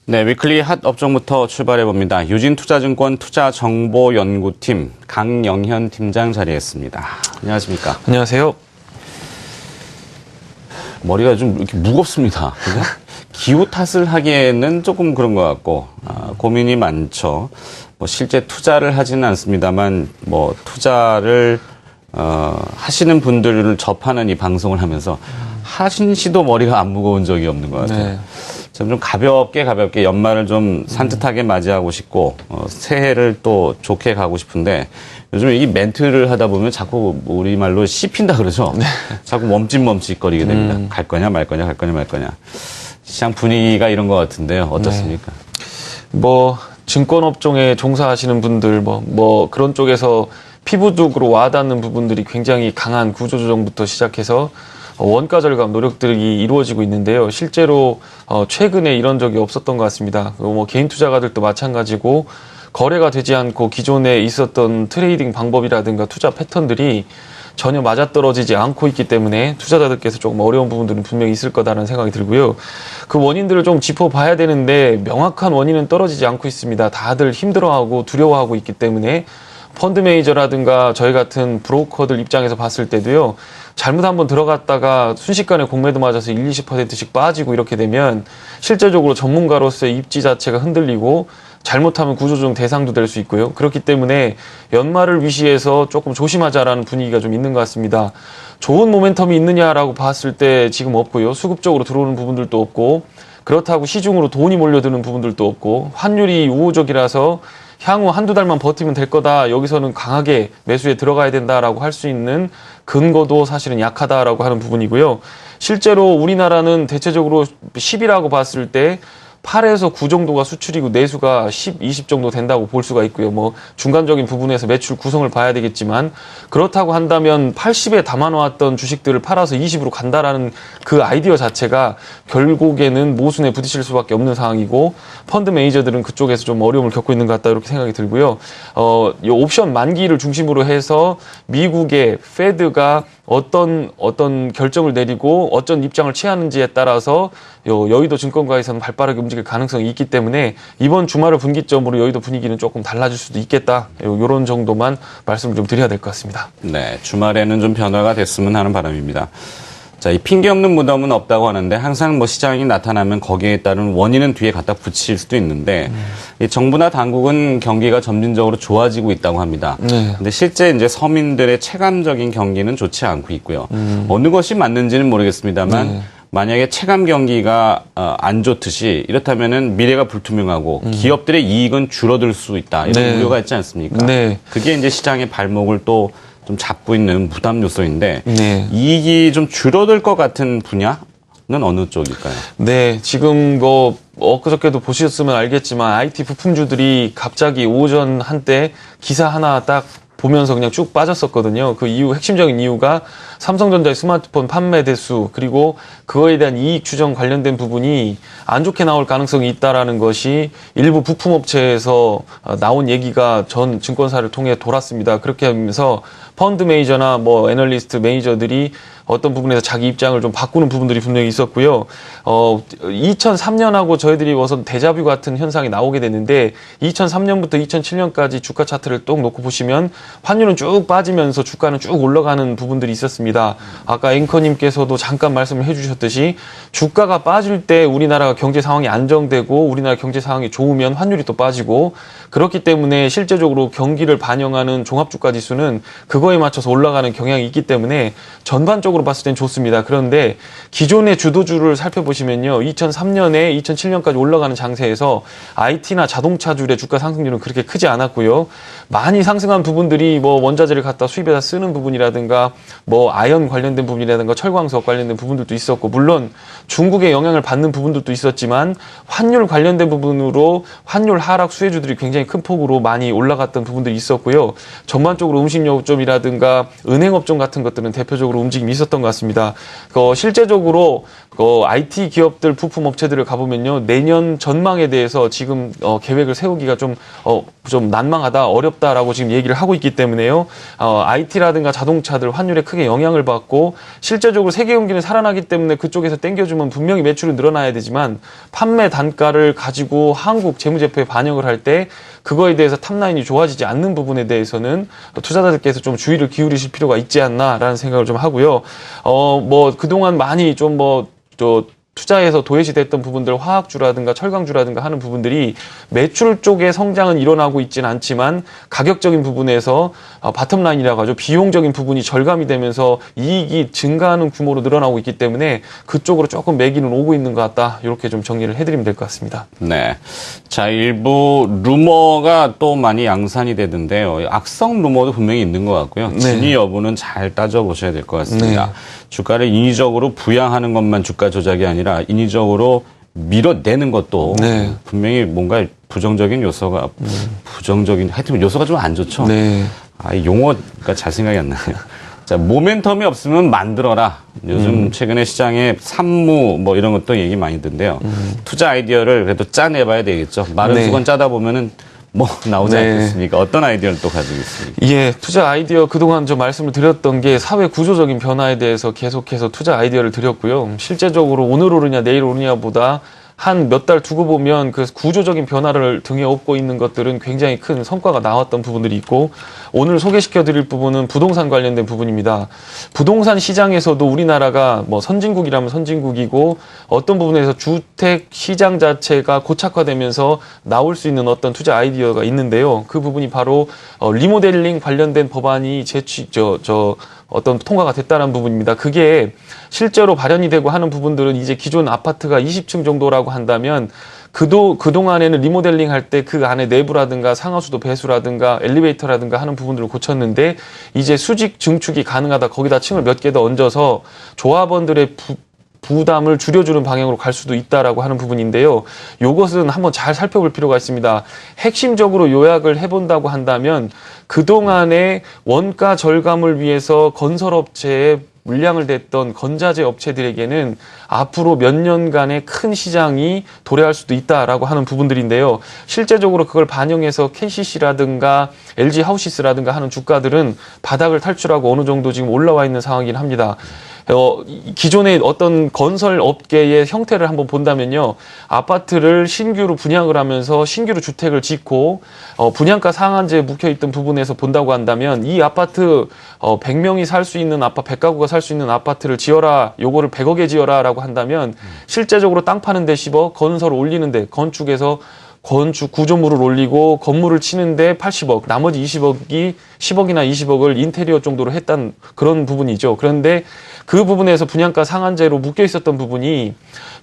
네, 위클리 핫 업종부터 출발해봅니다. 유진투자증권 투자정보연구팀 강영현 팀장 자리했습니다. 안녕하십니까? 안녕하세요. 머리가 좀 이렇게 무겁습니다. 그죠? 기후 탓을 하기에는 조금 그런 것 같고, 고민이 많죠. 뭐 실제 투자를 하지는 않습니다만, 뭐 투자를 하시는 분들을 접하는 이 방송을 하면서 하신 씨도 머리가 안 무거운 적이 없는 것 같아요. 네. 좀 가볍게 연말을 좀 산뜻하게 맞이하고 싶고 새해를 또 좋게 가고 싶은데 요즘 이 멘트를 하다 보면 자꾸 우리말로 씹힌다 그러죠. 네. 자꾸 멈칫멈칫거리게 됩니다. 갈 거냐 말 거냐 갈 거냐 말 거냐. 시장 분위기가 이런 것 같은데요. 어떻습니까? 네. 뭐 증권업종에 종사하시는 분들 뭐 그런 쪽에서 피부적으로 와닿는 부분들이 굉장히 강한 구조조정부터 시작해서 원가 절감 노력들이 이루어지고 있는데요. 실제로 최근에 이런 적이 없었던 것 같습니다. 뭐 개인 투자가들도 마찬가지고 거래가 되지 않고 기존에 있었던 트레이딩 방법이라든가 투자 패턴들이 전혀 맞아떨어지지 않고 있기 때문에 투자자들께서 조금 어려운 부분들은 분명히 있을 거다라는 생각이 들고요. 그 원인들을 좀 짚어봐야 되는데 명확한 원인은 떨어지지 않고 있습니다. 다들 힘들어하고 두려워하고 있기 때문에 펀드 매니저라든가 저희 같은 브로커들 입장에서 봤을 때도요. 잘못 한번 들어갔다가 순식간에 공매도 맞아서 20%씩 빠지고 이렇게 되면 실제적으로 전문가로서의 입지 자체가 흔들리고 잘못하면 구조조정 대상도 될 수 있고요. 그렇기 때문에 연말을 위시해서 조금 조심하자라는 분위기가 좀 있는 것 같습니다. 좋은 모멘텀이 있느냐라고 봤을 때 지금 없고요. 수급적으로 들어오는 부분들도 없고 그렇다고 시중으로 돈이 몰려드는 부분들도 없고 환율이 우호적이라서 향후 한두 달만 버티면 될 거다. 여기서는 강하게 매수에 들어가야 된다라고 할 수 있는 근거도 사실은 약하다라고 하는 부분이고요. 실제로 우리나라는 대체적으로 10이라고 봤을 때 8에서 9 정도가 수출이고 내수가 10, 20 정도 된다고 볼 수가 있고요. 뭐 중간적인 부분에서 매출 구성을 봐야 되겠지만 그렇다고 한다면 80에 담아놓았던 주식들을 팔아서 20으로 간다라는 그 아이디어 자체가 결국에는 모순에 부딪힐 수밖에 없는 상황이고 펀드 매니저들은 그쪽에서 좀 어려움을 겪고 있는 것 같다 이렇게 생각이 들고요. 이 옵션 만기를 중심으로 해서 미국의 페드가 어떤 결정을 내리고 어떤 입장을 취하는지에 따라서 여의도 증권가에서는 발빠르게 움직일 가능성이 있기 때문에 이번 주말을 분기점으로 여의도 분위기는 조금 달라질 수도 있겠다. 이런 정도만 말씀을 좀 드려야 될 것 같습니다. 네, 주말에는 좀 변화가 됐으면 하는 바람입니다. 자, 이 핑계 없는 무덤은 없다고 하는데 항상 뭐 시장이 나타나면 거기에 따른 원인은 뒤에 갖다 붙일 수도 있는데 이 정부나 당국은 경기가 점진적으로 좋아지고 있다고 합니다. 네. 근데 실제 이제 서민들의 체감적인 경기는 좋지 않고 있고요. 어느 것이 맞는지는 모르겠습니다만 네. 만약에 체감 경기가 안 좋듯이 이렇다면은 미래가 불투명하고 기업들의 이익은 줄어들 수 있다. 이런 네. 우려가 있지 않습니까? 네. 그게 이제 시장의 발목을 또 좀 잡고 있는 부담 요소인데 네. 이익이 좀 줄어들 것 같은 분야는 어느 쪽일까요? 네, 지금 엊그저께도 보셨으면 알겠지만 IT 부품주들이 갑자기 오전 한때 기사 하나 딱 보면서 그냥 쭉 빠졌었거든요. 그 이유, 핵심적인 이유가 삼성전자의 스마트폰 판매 대수, 그리고 그거에 대한 이익 추정 관련된 부분이 안 좋게 나올 가능성이 있다라는 것이 일부 부품업체에서 나온 얘기가 전 증권사를 통해 돌았습니다. 그렇게 하면서 펀드 매니저나 뭐 애널리스트 매니저들이 어떤 부분에서 자기 입장을 좀 바꾸는 부분들이 분명히 있었고요. 2003년하고 저희들이 우선 데자뷰 같은 현상이 나오게 됐는데 2003년부터 2007년까지 주가 차트를 또 놓고 보시면 환율은 쭉 빠지면서 주가는 쭉 올라가는 부분들이 있었습니다. 아까 앵커님께서도 잠깐 말씀을 해주셨듯이 주가가 빠질 때 우리나라가 경제 상황이 안정되고 우리나라 경제 상황이 좋으면 환율이 또 빠지고 그렇기 때문에 실제적으로 경기를 반영하는 종합주가 지수는 그거에 맞춰서 올라가는 경향이 있기 때문에 전반적으로 봤을 땐 좋습니다. 그런데 기존의 주도주를 살펴보시면요. 2003년에 2007년까지 올라가는 장세에서 IT나 자동차줄의 주가 상승률은 그렇게 크지 않았고요. 많이 상승한 부분들이 뭐 원자재를 갖다 수입해서 쓰는 부분이라든가 뭐 아연 관련된 부분이라든가 철광석 관련된 부분들도 있었고 물론 중국의 영향을 받는 부분들도 있었지만 환율 관련된 부분으로 환율 하락 수혜주들이 굉장히 큰 폭으로 많이 올라갔던 부분들이 있었고요. 전반적으로 음식료업종이라든가 은행업종 같은 것들은 대표적으로 움직임이 있었던 것 같습니다. 실제적으로 IT 기업들 부품 업체들을 가보면요. 내년 전망에 대해서 지금 계획을 세우기가 좀 난망하다, 어렵다라고 지금 얘기를 하고 있기 있기 때문에요. IT라든가 자동차들 환율에 크게 영향을 받고 실제적으로 세계 경기는 살아나기 때문에 그쪽에서 땡겨주면 분명히 매출은 늘어나야 되지만 판매 단가를 가지고 한국 재무제표에 반영을 할 때 그거에 대해서 탑라인이 좋아지지 않는 부분에 대해서는 투자자들께서 좀 주의를 기울이실 필요가 있지 않나라는 생각을 좀 하고요. 뭐 그동안 많이 좀 투자해서 도외시 됐던 부분들, 화학주라든가 철강주라든가 하는 부분들이 매출 쪽의 성장은 일어나고 있지는 않지만 가격적인 부분에서 바텀라인이라고 하죠. 비용적인 부분이 절감이 되면서 이익이 증가하는 규모로 늘어나고 있기 때문에 그쪽으로 조금 매기는 오고 있는 것 같다. 이렇게 좀 정리를 해드리면 될 것 같습니다. 네. 자, 일부 루머가 또 많이 양산이 되던데요. 악성 루머도 분명히 있는 것 같고요. 네. 진위 여부는 잘 따져보셔야 될 것 같습니다. 네. 주가를 인위적으로 부양하는 것만 주가 조작이 아니라 인위적으로 밀어내는 것도 네. 분명히 뭔가 부정적인 요소가 하여튼 요소가 좀 안 좋죠. 네. 이 용어가 잘 생각이 안 나네요. 자, 모멘텀이 없으면 만들어라. 요즘 최근에 시장에 산무 뭐 이런 것도 얘기 많이 듣는데요. 투자 아이디어를 그래도 짜내봐야 되겠죠. 마른 네. 수건 짜다 보면은 뭐 나오지 네. 않겠습니까? 어떤 아이디어를 또 가지고 있습니까? 예, 투자 아이디어 그동안 좀 말씀을 드렸던 게 사회 구조적인 변화에 대해서 계속해서 투자 아이디어를 드렸고요. 실제적으로 오늘 오르냐 내일 오르냐보다 한 몇 달 두고 보면 그 구조적인 변화를 등에 업고 있는 것들은 굉장히 큰 성과가 나왔던 부분들이 있고 오늘 소개시켜 드릴 부분은 부동산 관련된 부분입니다. 부동산 시장에서도 우리나라가 뭐 선진국이라면 선진국이고 어떤 부분에서 주택 시장 자체가 고착화되면서 나올 수 있는 어떤 투자 아이디어가 있는데요. 그 부분이 바로 리모델링 관련된 법안이 어떤 통과가 됐다는 부분입니다. 그게 실제로 발현이 되고 하는 부분들은 이제 기존 아파트가 20층 정도라고 한다면 그동안에는 리모델링 할 때 그 안에 내부라든가 상하수도 배수라든가 엘리베이터라든가 하는 부분들을 고쳤는데 이제 수직 증축이 가능하다. 거기다 층을 몇 개 더 얹어서 조합원들의 부담을 줄여주는 방향으로 갈 수도 있다라고 하는 부분인데요. 이것은 한번 잘 살펴볼 필요가 있습니다. 핵심적으로 요약을 해본다고 한다면 그동안의 원가 절감을 위해서 건설업체에 물량을 댔던 건자재 업체들에게는 앞으로 몇 년간의 큰 시장이 도래할 수도 있다라고 하는 부분들인데요. 실제적으로 그걸 반영해서 KCC라든가 LG 하우시스라든가 하는 주가들은 바닥을 탈출하고 어느 정도 지금 올라와 있는 상황이긴 합니다. 기존의 어떤 건설 업계의 형태를 한번 본다면요. 아파트를 신규로 분양을 하면서 신규로 주택을 짓고 분양가 상한제에 묵혀있던 부분에서 본다고 한다면 이 아파트 100명이 살 수 있는 100가구가 살 수 있는 아파트를 지어라. 요거를 100억에 지어라 라고 한다면 실제적으로 땅 파는데 10억, 건설 올리는데 건축에서 건축 구조물을 올리고 건물을 치는데 80억, 나머지 20억이 10억이나 20억을 인테리어 정도로 했던 그런 부분이죠. 그런데 그 부분에서 분양가 상한제로 묶여 있었던 부분이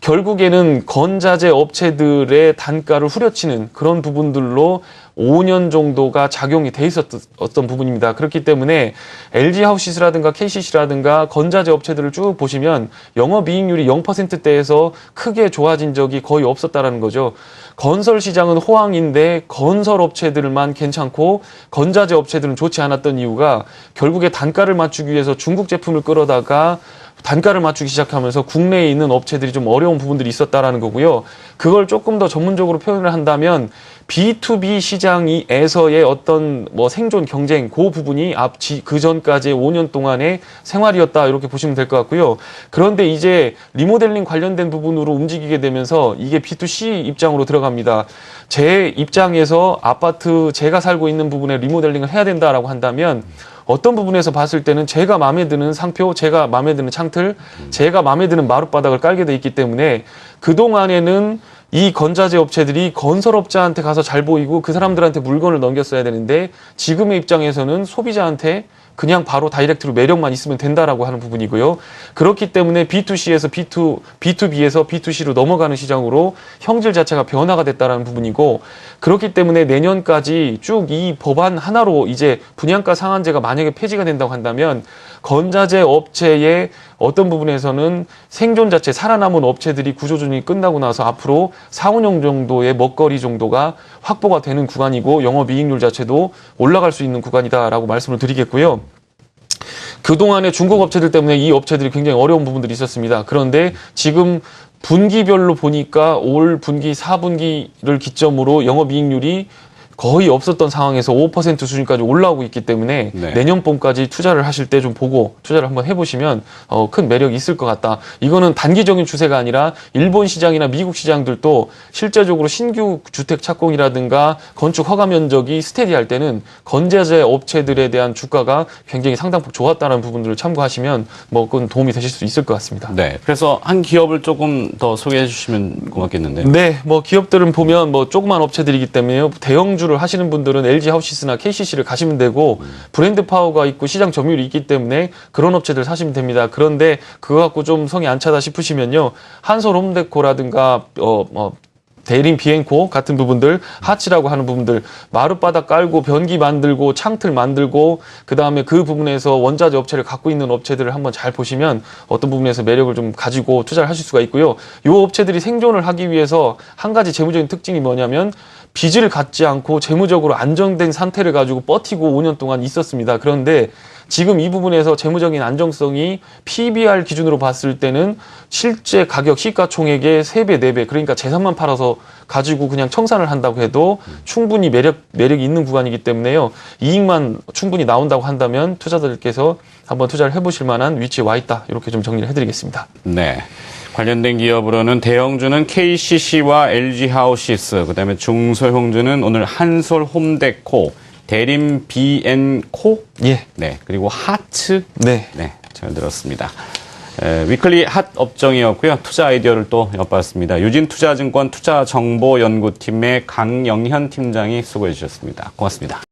결국에는 건자재 업체들의 단가를 후려치는 그런 부분들로 5년 정도가 작용이 돼 있었던 부분입니다. 그렇기 때문에 LG 하우시스라든가 KCC라든가 건자재 업체들을 쭉 보시면 영업이익률이 0%대에서 크게 좋아진 적이 거의 없었다라는 거죠. 건설 시장은 호황인데 건설 업체들만 괜찮고 건자재 업체들은 좋지 않았던 이유가 결국에 단가를 맞추기 위해서 중국 제품을 끌어다가 단가를 맞추기 시작하면서 국내에 있는 업체들이 좀 어려운 부분들이 있었다라는 거고요. 그걸 조금 더 전문적으로 표현을 한다면 B2B 시장에서의 어떤 생존 경쟁 그 부분이 그 전까지의 5년 동안의 생활이었다 이렇게 보시면 될 것 같고요. 그런데 이제 리모델링 관련된 부분으로 움직이게 되면서 이게 B2C 입장으로 들어갑니다. 제 입장에서 아파트 제가 살고 있는 부분에 리모델링을 해야 된다라고 한다면 어떤 부분에서 봤을 때는 제가 마음에 드는 상표, 제가 마음에 드는 창틀, 제가 마음에 드는 마룻바닥을 깔게 돼 있기 때문에 그동안에는 이 건자재 업체들이 건설업자한테 가서 잘 보이고 그 사람들한테 물건을 넘겼어야 되는데 지금의 입장에서는 소비자한테 그냥 바로 다이렉트로 매력만 있으면 된다라고 하는 부분이고요. 그렇기 때문에 B2C에서 B2B에서 B2C로 넘어가는 시장으로 형질 자체가 변화가 됐다라는 부분이고 그렇기 때문에 내년까지 쭉 이 법안 하나로 이제 분양가 상한제가 만약에 폐지가 된다고 한다면 건자재 업체의 어떤 부분에서는 생존 자체 살아남은 업체들이 구조조정이 끝나고 나서 앞으로 4, 5년 정도의 먹거리 정도가 확보가 되는 구간이고 영업이익률 자체도 올라갈 수 있는 구간이다라고 말씀을 드리겠고요. 그동안에 중국 업체들 때문에 이 업체들이 굉장히 어려운 부분들이 있었습니다. 그런데 지금 분기별로 보니까 올 분기 4분기를 기점으로 영업이익률이 거의 없었던 상황에서 5% 수준까지 올라오고 있기 때문에 네. 내년 봄까지 투자를 하실 때 좀 보고 투자를 한번 해보시면 큰 매력이 있을 것 같다. 이거는 단기적인 추세가 아니라 일본 시장이나 미국 시장들도 실제적으로 신규 주택 착공이라든가 건축 허가 면적이 스테디할 때는 건재재 업체들에 대한 주가가 굉장히 상당폭 좋았다는 부분들을 참고하시면 뭐 그건 도움이 되실 수 있을 것 같습니다. 네. 그래서 한 기업을 조금 더 소개해 주시면 고맙겠는데요. 네, 뭐 기업들은 보면 뭐 조그만 업체들이기 때문에 대형주를 하시는 분들은 LG 하우시스나 KCC를 가시면 되고 브랜드 파워가 있고 시장 점유율이 있기 때문에 그런 업체들 사시면 됩니다. 그런데 그거 갖고 좀 성이 안 차다 싶으시면요, 한솔 홈데코라든가 대림 비엔코 같은 부분들, 하치라고 하는 부분들, 마룻바닥 깔고 변기 만들고 창틀 만들고 그다음에 그 부분에서 원자재 업체를 갖고 있는 업체들을 한번 잘 보시면 어떤 부분에서 매력을 좀 가지고 투자를 하실 수가 있고요. 이 업체들이 생존을 하기 위해서 한 가지 재무적인 특징이 뭐냐면 빚을 갖지 않고 재무적으로 안정된 상태를 가지고 버티고 5년 동안 있었습니다. 그런데 지금 이 부분에서 재무적인 안정성이 PBR 기준으로 봤을 때는 실제 가격 시가총액의 3배, 4배, 그러니까 재산만 팔아서 가지고 그냥 청산을 한다고 해도 충분히 매력이 있는 구간이기 때문에요. 이익만 충분히 나온다고 한다면 투자자들께서 한번 투자를 해보실 만한 위치에 와 있다. 이렇게 좀 정리를 해드리겠습니다. 네. 관련된 기업으로는 대형주는 KCC와 LG 하우시스, 그다음에 중소형주는 오늘 한솔 홈데코, 대림 비엔코, 예. 네, 그리고 하츠, 네. 네, 잘 들었습니다. 위클리 핫 업종이었고요. 투자 아이디어를 또 엿봤습니다. 유진투자증권 투자정보연구팀의 강영현 팀장이 수고해 주셨습니다. 고맙습니다.